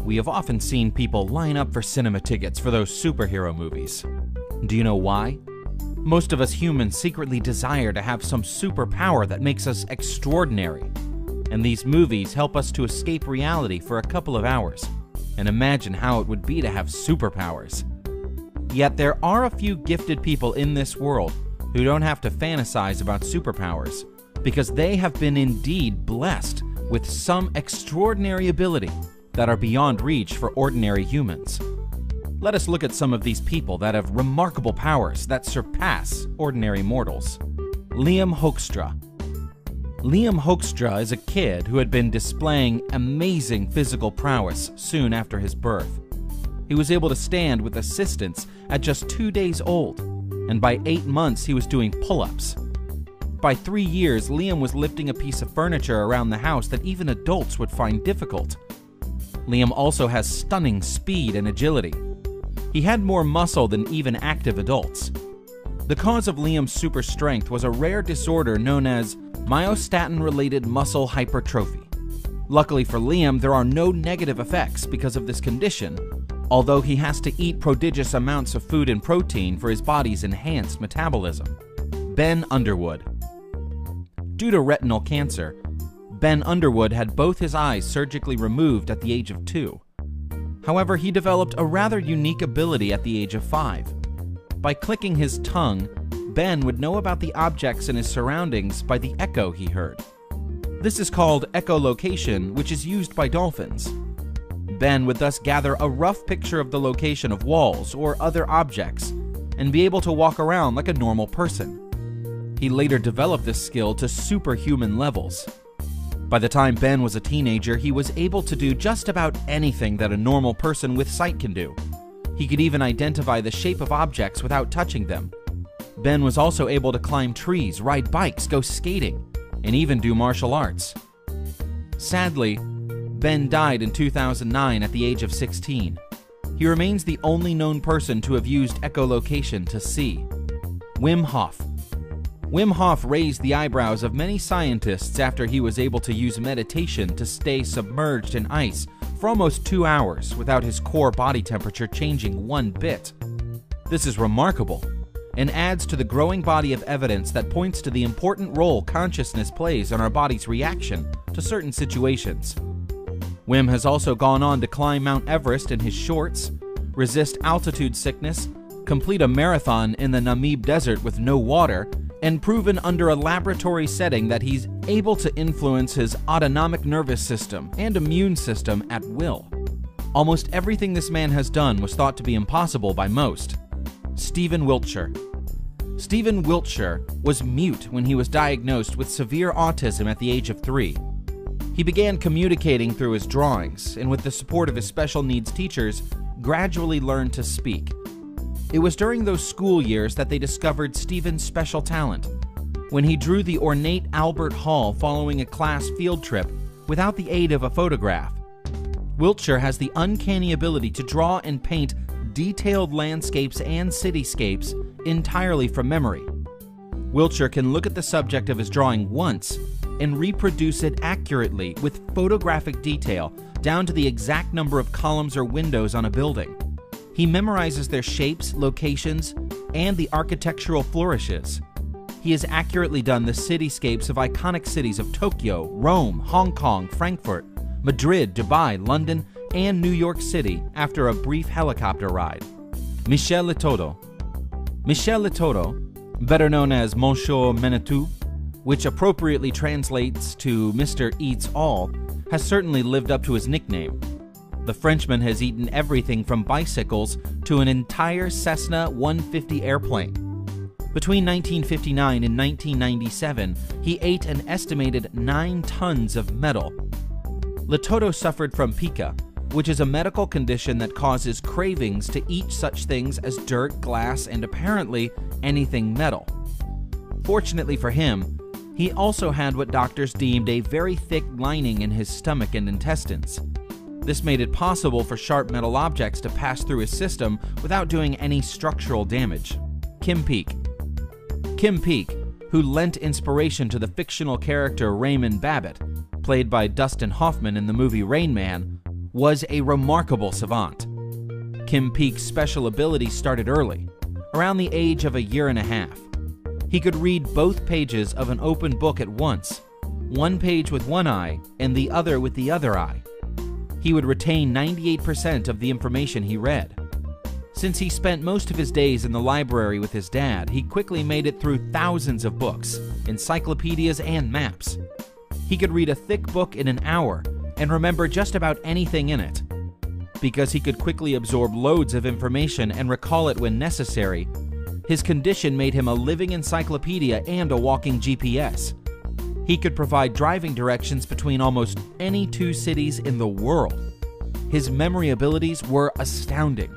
we have often seen people line up for cinema tickets for those superhero movies. Do you know why? Most of us humans secretly desire to have some superpower that makes us extraordinary. And these movies help us to escape reality for a couple of hours and imagine how it would be to have superpowers. Yet there are a few gifted people in this world who don't have to fantasize about superpowers because they have been indeed blessed with some extraordinary ability that are beyond reach for ordinary humans. Let us look at some of these people that have remarkable powers that surpass ordinary mortals. Liam Hoekstra. Liam Hoekstra is a kid who had been displaying amazing physical prowess soon after his birth. He was able to stand with assistance at just 2 days old, and by 8 months he was doing pull-ups. By 3 years, Liam was lifting a piece of furniture around the house that even adults would find difficult. Liam also has stunning speed and agility. He had more muscle than even active adults. The cause of Liam's super strength was a rare disorder known as myostatin-related muscle hypertrophy. Luckily for Liam, there are no negative effects because of this condition, although he has to eat prodigious amounts of food and protein for his body's enhanced metabolism. Ben Underwood. Due to retinal cancer, Ben Underwood had both his eyes surgically removed at the age of 2. However, he developed a rather unique ability at the age of 5. By clicking his tongue, Ben would know about the objects in his surroundings by the echo he heard. This is called echolocation, which is used by dolphins. Ben would thus gather a rough picture of the location of walls or other objects and be able to walk around like a normal person. He later developed this skill to superhuman levels. By the time Ben was a teenager, he was able to do just about anything that a normal person with sight can do. He could even identify the shape of objects without touching them. Ben was also able to climb trees, ride bikes, go skating, and even do martial arts. Sadly, Ben died in 2009 at the age of 16. He remains the only known person to have used echolocation to see. Wim Hof. Wim Hof raised the eyebrows of many scientists after he was able to use meditation to stay submerged in ice for almost 2 hours without his core body temperature changing one bit. This is remarkable and adds to the growing body of evidence that points to the important role consciousness plays in our body's reaction to certain situations. Wim has also gone on to climb Mount Everest in his shorts, resist altitude sickness, complete a marathon in the Namib Desert with no water, and proven under a laboratory setting that he's able to influence his autonomic nervous system and immune system at will. Almost everything this man has done was thought to be impossible by most. Stephen Wiltshire. Stephen Wiltshire was mute when he was diagnosed with severe autism at the age of 3. He began communicating through his drawings, and with the support of his special needs teachers, gradually learned to speak. It was during those school years that they discovered Stephen's special talent, when he drew the ornate Albert Hall following a class field trip without the aid of a photograph. Wiltshire has the uncanny ability to draw and paint detailed landscapes and cityscapes entirely from memory. Wiltshire can look at the subject of his drawing once and reproduce it accurately with photographic detail down to the exact number of columns or windows on a building. He memorizes their shapes, locations, and the architectural flourishes. He has accurately done the cityscapes of iconic cities of Tokyo, Rome, Hong Kong, Frankfurt, Madrid, Dubai, London, and New York City after a brief helicopter ride. Michel Letourneau. Michel Letourneau, better known as Monsieur Manitou, which appropriately translates to Mr. Eats All, has certainly lived up to his nickname. The Frenchman has eaten everything from bicycles to an entire Cessna 150 airplane. Between 1959 and 1997, he ate an estimated 9 tons of metal. Letourneau suffered from pica, which is a medical condition that causes cravings to eat such things as dirt, glass, and apparently anything metal. Fortunately for him, he also had what doctors deemed a very thick lining in his stomach and intestines. This made it possible for sharp metal objects to pass through his system without doing any structural damage. Kim Peek. Kim Peek, who lent inspiration to the fictional character Raymond Babbitt, played by Dustin Hoffman in the movie Rain Man, was a remarkable savant. Kim Peek's special ability started early, around the age of 1.5 years. He could read both pages of an open book at once, one page with one eye and the other with the other eye. He would retain 98% of the information he read. Since he spent most of his days in the library with his dad, he quickly made it through thousands of books, encyclopedias, and maps. He could read a thick book in an hour and remember just about anything in it. Because he could quickly absorb loads of information and recall it when necessary, his condition made him a living encyclopedia and a walking GPS. He could provide driving directions between almost any 2 cities in the world. His memory abilities were astounding.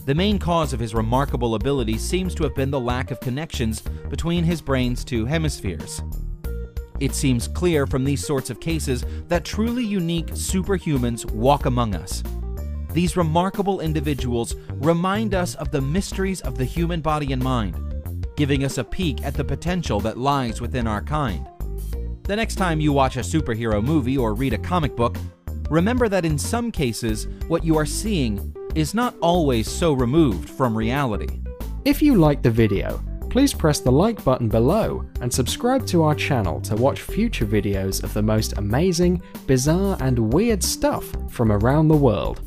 The main cause of his remarkable ability seems to have been the lack of connections between his brain's 2 hemispheres. It seems clear from these sorts of cases that truly unique superhumans walk among us. These remarkable individuals remind us of the mysteries of the human body and mind, giving us a peek at the potential that lies within our kind. The next time you watch a superhero movie or read a comic book, remember that in some cases, what you are seeing is not always so removed from reality. If you liked the video, please press the like button below and subscribe to our channel to watch future videos of the most amazing, bizarre, and weird stuff from around the world.